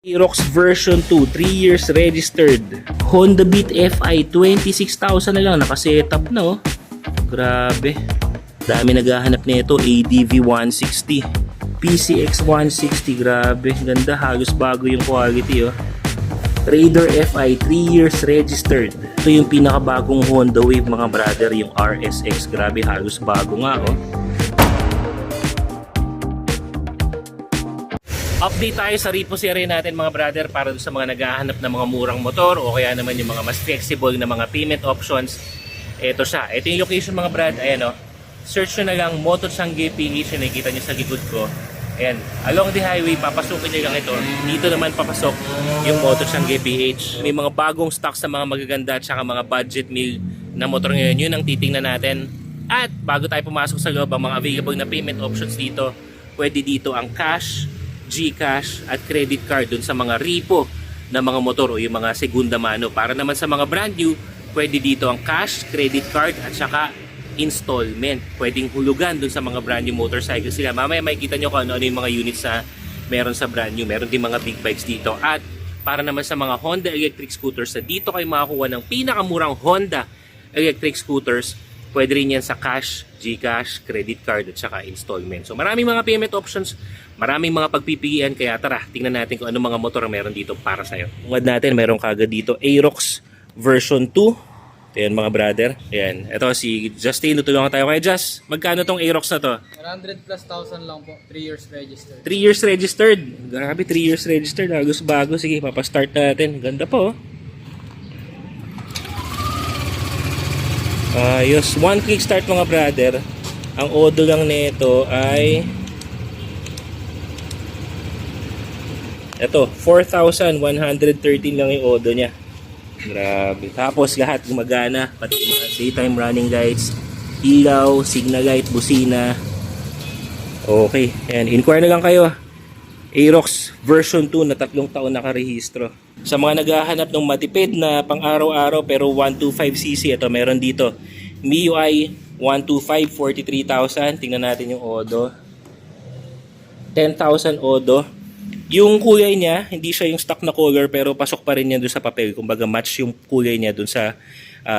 Aerox version 2, 3 years registered. Honda Beat FI, 26,000 na lang. Naka-setup na oh. Grabe. Dami naghahanap nito. ADV 160. PCX 160. Grabe. Ganda. Halos bago yung quality oh. Raider FI, 3 years registered. Ito yung pinakabagong Honda Wave mga brother. Yung RSX. Grabe. Halos bago nga oh. Update tayo sa repo series natin mga brother para sa mga naghahanap ng mga murang motor o kaya naman yung mga mas flexible na mga payment options. Ito siya. Ito yung location mga brad. Ayan o. Search nyo na lang Motor Sangay PH na nakikita nyo sa likod ko. Ayan. Along the highway, papasukin nyo lang ito. Dito naman papasok yung Motor Sangay PH. May mga bagong stock sa mga magaganda at saka mga budget meal na motor ngayon. Yun ang titingnan natin. At bago tayo pumasok sa loob, ang mga available na payment options dito, pwede dito ang cash, GCash at credit card dun sa mga repo na mga motor o yung mga segunda mano. Para naman sa mga brand new, pwede dito ang cash, credit card at saka installment. Pwedeng hulugan dun sa mga brand new motorcycles sila. Mamaya makikita nyo kung ano yung mga units na meron sa brand new. Meron din mga big bikes dito. At para naman sa mga Honda electric scooters na dito kayo makakuha ng pinakamurang Honda electric scooters, pwede rin yan sa cash, GCash, credit card at saka installment. So maraming mga payment options, maraming mga pagpipilian, kaya tara, tingnan natin kung anong mga motor meron dito para sa'yo. Tungad natin, meron kagad dito Aerox version 2. Ayan mga brother. Ayan, ito si Justin, tutulungan tayo kay Just. Magkano tong Aerox na to? 100 plus thousand lang po, 3 years registered. 3 years registered. Grabe, 3 years registered. Agos bago. Sige, papastart natin. Ganda po. Ayos. One click start mga brother. Ang odo lang nito ay ito, 4,113 lang yung odo niya. Grabe. Tapos lahat gumagana, pati mga daytime running lights, ilaw, signal light, busina. Okay. Ayan, inquire na lang kayo. Aerox version 2 na 3 taon nakarehistro. Sa mga naghahanap ng matipid na pang araw-araw pero 125cc, ito meron dito. MIUI 125, 43,000. Tingnan natin yung odo. 10,000 odo. Yung kulay niya, hindi siya yung stock na color pero pasok pa rin yan doon sa papel. Kumbaga match yung kulay niya doon sa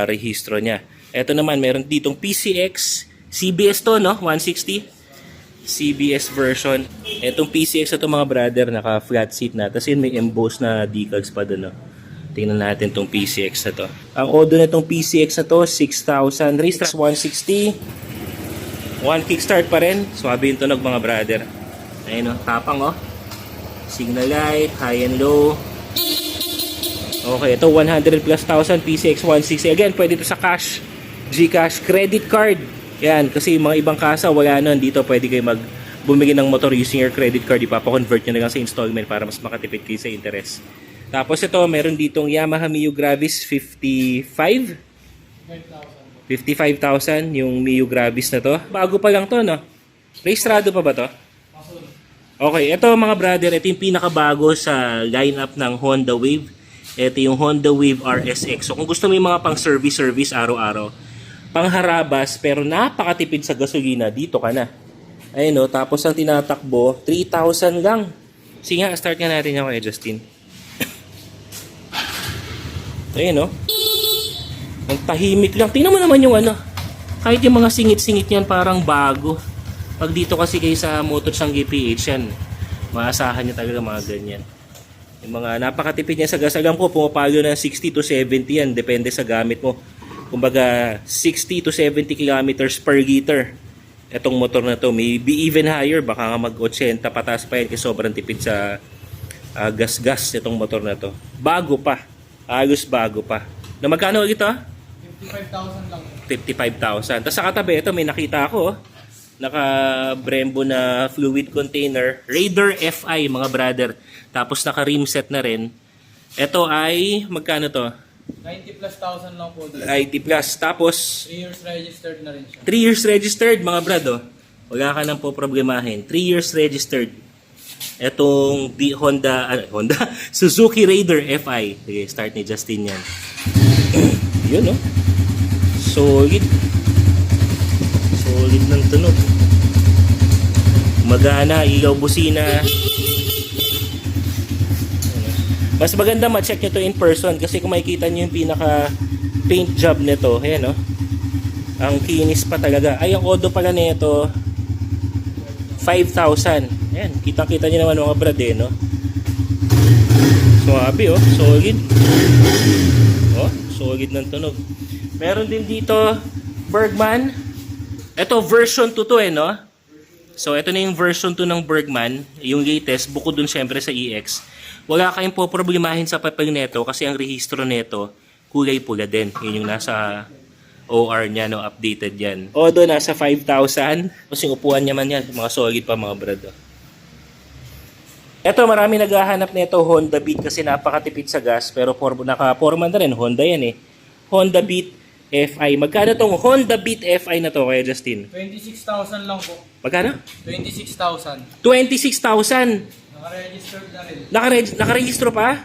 rehistro niya. Ito naman, meron ditong PCX, CBS to, no? 160. CBS version. Itong PCX na to mga brother, naka flat seat na. Tapos yun, may embossed na decals pa doon, no? Tingnan natin tong PCX na to. Ang odo na itong PCX na to, 6,000. Race 160. One kickstart pa rin. Swabe yung tunog mga brother. Ayun, no? Tapang, oh. Signal light, high and low. Okay, ito 100 plus thousand PCX 160. Again, pwede ito sa cash, GCash, credit card. Yan, kasi yung mga ibang kasa wala nun. Dito pwede kayo bumili ng motor using your credit card. Ipapa-convert nyo na lang sa installment para mas makatipid kayo sa interest. Tapos ito, meron ditong Yamaha Mio Gravis 55. 55,000 yung Mio Gravis na to. Bago pa lang to, no? Rehistrado pa ba to? Okay, ito mga brother, ito yung pinakabago sa lineup ng Honda Wave. Ito yung Honda Wave RSX. So kung gusto mo yung mga pang service araw-araw, pangharabas pero napakatipid sa gasolina, dito ka na. Ayun, no? Tapos ang tinatakbo, 3,000 lang. Sige nga, start nga natin yan kay Justin. Ayun, no? Ang tahimik lang. Tingnan mo naman yung ano. Kahit yung mga singit-singit yan parang bago. Pag dito kasi kayo sa Motor Sangay PH yan, maasahan nyo talaga mga ganyan. Yung mga napakatipid niya sa gas. Alam ko, pumapalo ng 60 to 70 yan. Depende sa gamit mo. Kumbaga, 60 to 70 kilometers per liter. Itong motor na to. Maybe even higher. Baka nga mag-80 pataas pa yan kasi sobrang tipid sa gas-gas itong motor na to. Bago pa. Ayos bago pa. Na magkano ito? 55,000 lang. 55,000. Tapos sa katabi, ito may nakita ako. Naka Brembo na fluid container, Raider FI mga brother. Tapos naka rim set na rin. Ito ay magkano to? 90 plus thousand lang po. 90 plus. Tapos 3 years registered na rin siya. 3 years registered mga brado. Wala ka nang po problemahin. 3 years registered. Etong Honda Suzuki Raider FI. Sige, start ni Justin yan. Yun, no? Solid. Solid ng tunog. Magana, ilaw, busina. Mas maganda ma-check nyo to in person kasi kung makikita nyo yung pinaka paint job nito, ayan, no? Ang kinis pa talaga. Ay, ang odo pala nito 5,000. Ayan, kitang-kita nyo naman mga brad, no? Swabe, oh, solid. Oh, solid ng tunog. Meron din dito Bergman. Ito version 2 to, no? So, ito na yung version 2 ng Bergman, yung latest, bukod dun syempre sa EX. Wala kayong poproblemahin sa papel neto kasi ang rehistro neto, kulay pula din. Yun yung nasa OR niya, no? Updated yan. Odo, nasa 5,000. Tapos yung upuan niya man yan, mga solid pa mga brad. Oh. Ito, marami naghahanap nito Honda Beat kasi napakatipid sa gas. Pero naka-forma na rin, Honda yan eh. Honda Beat FI. Magkano tong Honda Beat FI na to kaya Justin? 26,000 lang po. Magkano? 26,000. 26,000. Naka-registered na rin. Nakarehistro pa?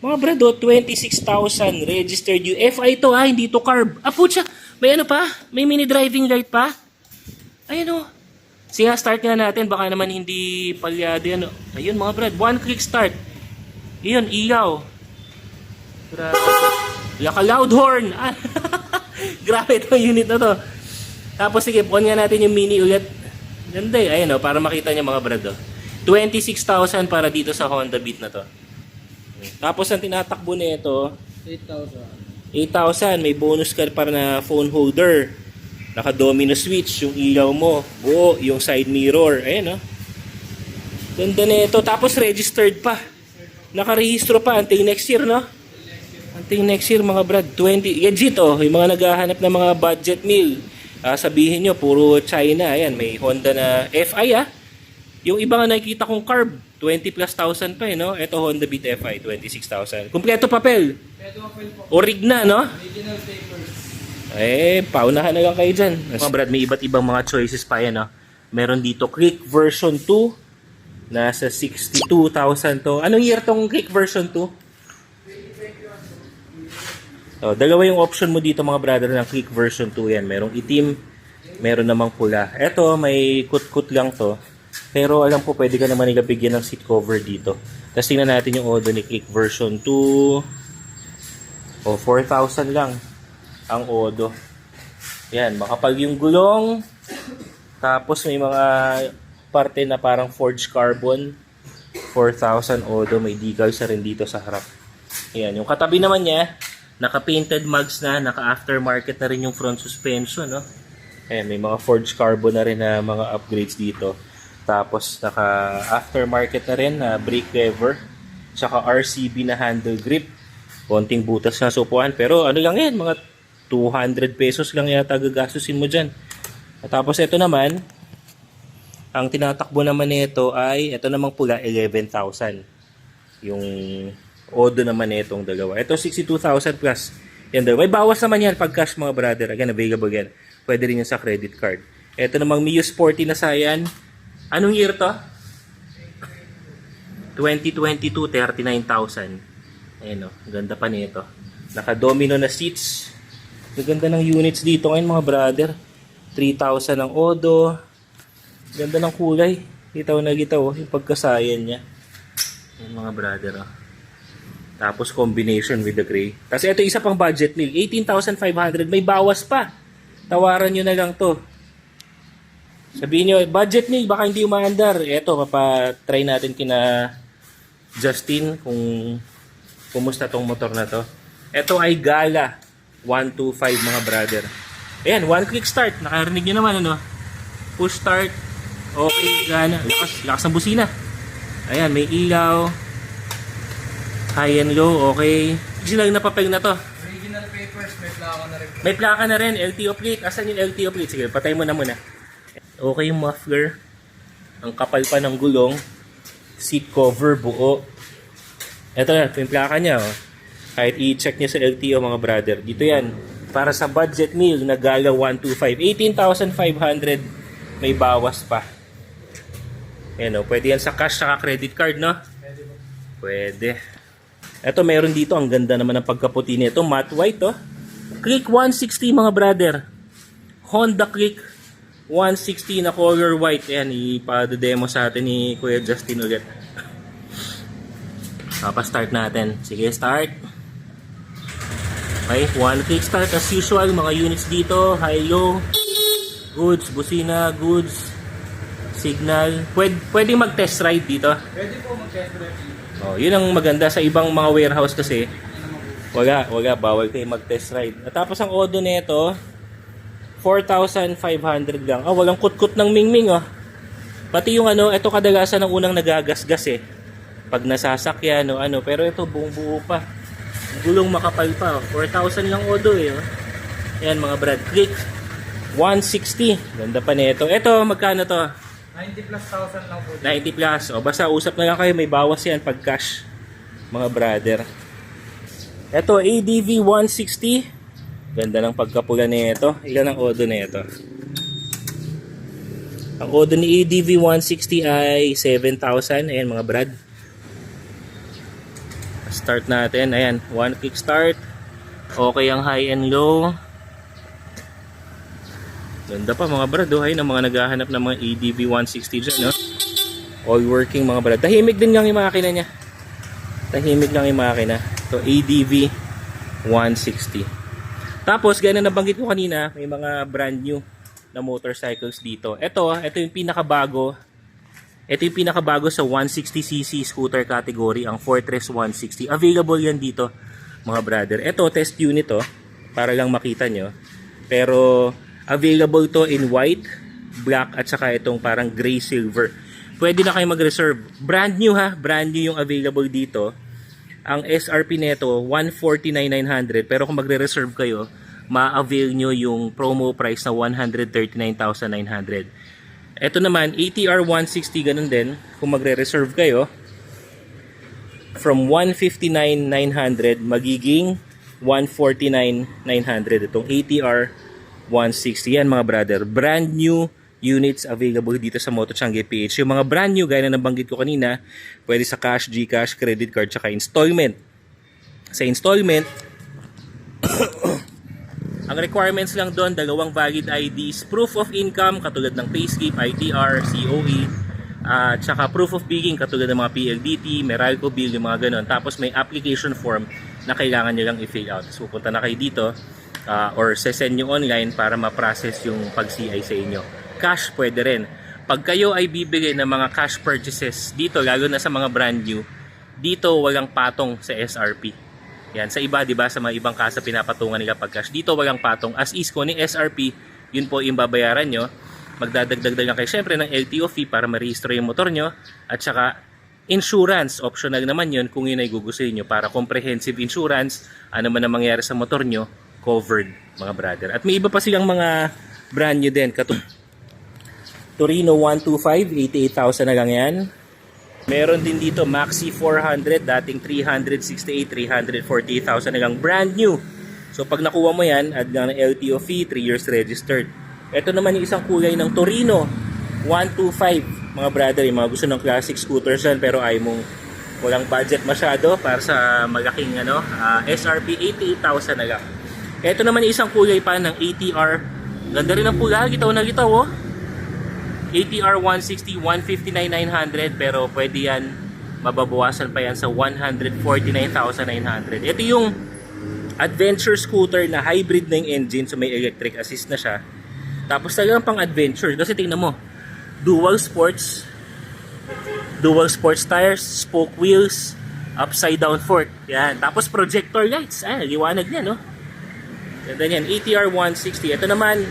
Mga brado, 26,000 registered yung FI to ha, hindi to carb. Ah, putya, may ano pa? May mini driving light pa? Ayun o. Sige, start nga natin. Baka naman hindi palyado yan. Ayun mga brad, one click start. Ayun, ilaw. Grabe. Laka loud horn. Grabe itong unit na to. Tapos sige, on nga natin yung mini ulit. Ganda eh. Ayun o, para makita nyo mga brad o. 26,000 para dito sa Honda Beat na to. Tapos ang tinatakbo nito 8,000. 8,000. May bonus ka para na phone holder. Naka-domino switch yung ilaw mo. Buo yung side mirror. Ayan, no? Ganda nito. Tapos registered pa. Nakarehistro pa until next year, no? Until next year, mga brad. 20. Legit, oh. Yung mga naghahanap ng mga budget meal. Sabihin nyo, puro China. Ayan, may Honda na FI, ah. Yung iba nga nakikita kong carb, 20 plus thousand pa eh, no? Ito Honda Beat FI, 26,000. Kumpleto papel. Ito papel po. Orig na, no? Original papers. Eh, paunahan na lang kayo dyan. Mga brad, may iba't ibang mga choices pa yan, no? Meron dito Click version 2. Nasa 62,000 to. Anong year tong Click version 2? Oh, dalawa yung option mo dito mga brother ng Click version 2 yan. Merong itim, meron namang pula. Ito, may kut-kut lang to. Pero alam ko pwede ka naman nilabigyan ng seat cover dito. Tapos tingnan natin yung odo ni Click version 2. O, 4,000 lang ang odo. Yan, makapal yung gulong. Tapos may mga parte na parang forged carbon. 4,000 odo. May decals na rin dito sa harap. Yan, yung katabi naman niya, naka-painted mugs na, naka-aftermarket na rin yung front suspension, no? Ayan, may mga forged carbon na rin na mga upgrades dito. Tapos naka-aftermarket na rin na brake lever. Tsaka RCB na handle grip. Konting butas na sa upuan. Pero ano lang yan, mga 200 pesos lang yata gagastusin mo dyan. At tapos ito naman, ang tinatakbo naman nito ay, ito namang pula, 11,000. Yung odo naman nitong dalawa. Ito 62,000 plus. Yan dalawa. May bawas naman yan pag cash mga brother. Again, available yan. Pwede rin yan sa credit card. Ito namang Mio Sporty na Saiyan. Anong year to? 2022, 39,000. Ayan o, ganda pa nito. Naka-domino na seats. Ganda ng units dito ngayon mga brother. 3,000 ang odo. Ganda ng kulay. Gitaw na gitaw yung pagkasayan niya. Ayan mga brother o. Tapos combination with the gray. Kasi ito isa pang budget meal. 18,500. May bawas pa. Tawaran nyo na lang to. Sabihin nyo, budget meal, baka hindi umaandar. Eto, papatry natin kina Justin kung kumusta tong motor na to. Ito ay Gala 125 mga brother. Ayan, one click start. Nakarinig nyo naman, ano? Push start. Okay, gana. Lakas ng busina. Ayan, may ilaw. High and low, okay. Original na papel na to. Original papers, may plaka na rin. May plaka na rin, LTO plate. Asan yung LTO plate? Sige, patay mo na muna. Okay yung muffler. Ang kapal pa ng gulong. Seat cover, buo. Ito na, yung plaka niya. Oh. Kahit i-check niya sa LTO mga brother. Dito yan. Para sa budget meal na Gala 125. 18,500. May bawas pa. Ayan o, pwede yan sa cash saka credit card, no? Pwede. Ito, meron dito. Ang ganda naman ng pagkaputi nito. Matte white, oh. Click 160 mga brother. Honda Click 160 na color white. Ayan, ipa-demo sa atin ni Kuya Justin ulit. Start natin. Sige, start. Okay, one click start as usual. Mga units dito, high, low, goods, busina, goods, signal. Pwedeng mag-test ride dito. Pwede po mag-test drive. Oh, yun ang maganda sa ibang mga warehouse kasi. Wala, bawal kayo mag-test ride. At tapos ang odo nito, 4,500 lang. Walang kutkut ng mingming, oh. Pati yung ito kadalasan ng unang nagagasgas eh. Pag nasasakyan o pero ito buong buo pa. Gulong makapal pa, oh. 4,000 lang odo eh, oh. Yan mga brad, click 160. Ganda pa nito. Ito magkano to? 90 plus 1,000 lang po. 90 plus. O basta usap na lang kayo, may bawas yan pag cash, mga brother. Ito, ADV 160. Ganda ng pagkapula nito. Ilan ang odo nito? Ang odo ni ADV 160 ay 7,000. Ayan mga brad. Start natin. Ayan, one click start. Okay ang high and low. Ganda pa mga brad, oh. Ayun ang mga naghahanap ng mga ADV 160 dyan, no? All working mga brad. Tahimik din lang yung makina niya. Tahimik lang yung makina. So ADV 160. Tapos, gano'n nabanggit ko kanina, may mga brand new na motorcycles dito. Ito yung pinakabago. Ito yung pinakabago sa 160cc scooter category, ang Fortress 160. Available yan dito, mga brother. Ito, test unit to, para lang makita nyo. Pero, available to in white, black, at saka itong parang gray silver. Pwede na kayo mag-reserve. Brand new ha, brand new yung available dito. Ang SRP neto 149,900, pero kung magre-reserve kayo, ma-avail nyo yung promo price na 139,900. Ito naman, ATR 160, ganun din. Kung magre-reserve kayo, from 159,900 magiging 149,900. Itong ATR 160 yan mga brother. Brand new units available dito sa Moto Changi PH. Yung mga brand new, gaya na nabanggit ko kanina, pwede sa cash, GCash, credit card, tsaka installment. Sa installment, ang requirements lang doon, dalawang valid IDs, proof of income katulad ng payslip, ITR, COE, tsaka proof of billing katulad ng mga PLDT, Meralco bill, yung mga ganun. Tapos may application form na kailangan nyo lang i-fill out. So punta na kayo dito or sesend nyo online para ma-process yung pag-CI sa inyo. Cash pwede rin. Pag kayo ay bibili ng mga cash purchases dito, lalo na sa mga brand new, dito walang patong sa SRP. Yan, sa iba, di ba, sa mga ibang kasa pinapatungan nila pag cash. Dito walang patong. As is, kung ni SRP, yun po yung babayaran nyo. Magdadagdag lang kayo syempre ng LTO fee para ma-register yung motor nyo. At saka, insurance, optional naman yun kung yun ay gugustuhin nyo. Para comprehensive insurance, ano man ang mangyari sa motor nyo, covered, mga brother. At may iba pa silang mga brand new din. Torino 125, 88,000 na lang yan. Meron din dito Maxi 400, dating 368, 348,000 na lang, brand new. So pag nakuha mo yan, add lang ng LTO fee, 3 years registered. Ito naman yung isang kulay ng Torino 125, mga brother, yung mga gusto ng classic scooters yan pero ay mong walang budget masyado para sa malaking SRP, 88,000 na lang. Ito naman yung isang kulay pa ng ATR. Ganda rin ang pula, gitaw na gitaw, oh. ATR 160, 159,900, pero pwede yan, mababawasan pa yan sa 149,900. Ito yung adventure scooter na hybrid na yung engine, so may electric assist na siya. Tapos talagang pang adventure, kasi tingnan mo, dual sports tires, spoke wheels, upside down fork, yan. Tapos projector lights, liwanag yan, no? Ganda yan, ATR 160. Ito naman,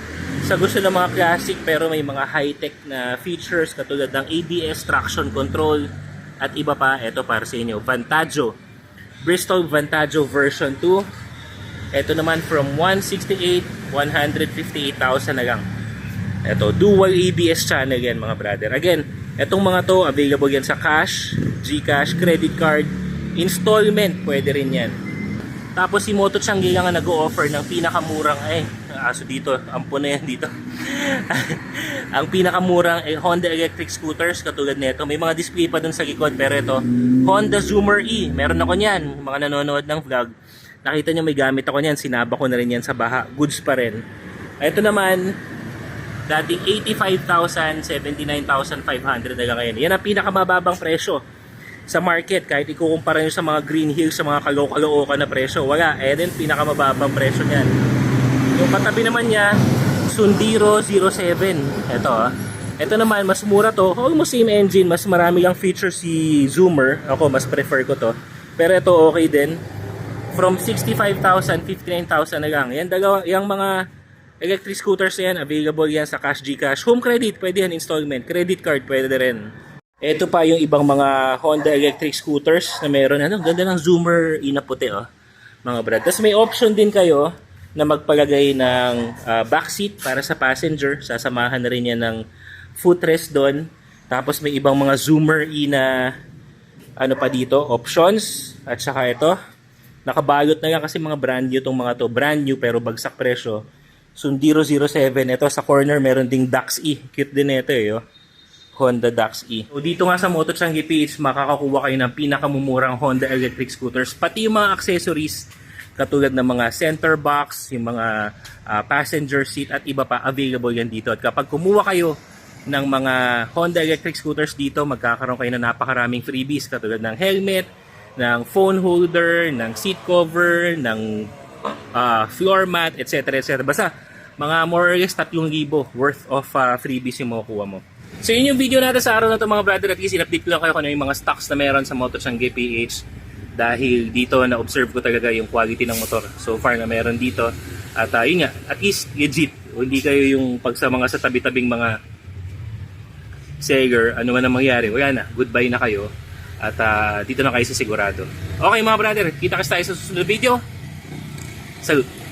sa gusto ng mga classic pero may mga high-tech na features katulad ng ABS, traction control at iba pa. Ito para sa inyo, Vantaggio, Bristol Vantaggio version 2. Ito naman from 168, 158,000 na lang. Ito, dual ABS channel yan mga brother. Again, etong mga to available yan sa cash, GCash, credit card, installment, pwede rin yan. Tapos si Moto Changi lang ang nag-o-offer ng pinakamurang aso dito, ampo na yan dito. Ang pinakamurang Honda electric scooters katulad nito. May mga display pa dun sa likod, pero ito Honda Zoomer E. Meron ako niyan, mga nanonood ng vlog. Nakita nyo may gamit ako niyan, sinaba ko na rin yan sa baha. Goods pa rin. Ito naman, dating 85,000, 79,500 na lang ngayon. Yan ang pinakamababang presyo. sa market. Kahit ikukumpara nyo sa mga Green Hills, sa mga Caloocan na presyo, wala. Eden, pinakamababang presyo niyan. Yung katabi naman niya, Sundiro 07. Ito naman, mas mura to. Almost same engine, mas marami lang features si Zoomer. Ako, mas prefer ko to. Pero ito okay din. From 65,000, 59,000 na lang. Yan, yung mga electric scooters na yan, available yan sa Cash Gcash. Home credit, pwede yan installment. Credit card, pwede rin. Ito pa yung ibang mga Honda electric scooters na meron. Ganda ng Zoomer inaputi, mga brad. Tapos may option din kayo na magpalagay ng backseat para sa passenger. Sasamahan na rin yan ng footrest doon. Tapos may ibang mga Zoomer na pa dito, options. At saka ito, nakabalot na lang kasi mga brand new tong mga to. Brand new pero bagsak presyo. Sundiro 07. Ito sa corner meron ding Dax E. Cute din ito Honda Dax E. So dito nga sa Motochangi PH, makakakuha kayo ng pinakamumurang Honda electric scooters. Pati yung mga accessories katulad ng mga center box, yung mga passenger seat at iba pa, available yan dito. At kapag kumuha kayo ng mga Honda electric scooters dito, magkakaroon kayo ng napakaraming freebies katulad ng helmet, ng phone holder, ng seat cover, ng floor mat, etc. etc. Basta mga more or less 3,000 worth of freebies yung makukuha mo. So yun yung video natin sa araw na ito mga brother. At least in-update ko lang kayo kung ano yung mga stocks na meron sa Motochangi PH. Dahil dito na-observe ko talaga yung quality ng motor. So far na meron dito. At yun nga, at least legit. O hindi kayo yung pag sa mga sa tabi-tabing mga seller, ano man ang mangyari. Wala na, goodbye na kayo. At dito na kayo sa sigurado. Okay mga brother, kita kasi tayo sa susunod video. Salute!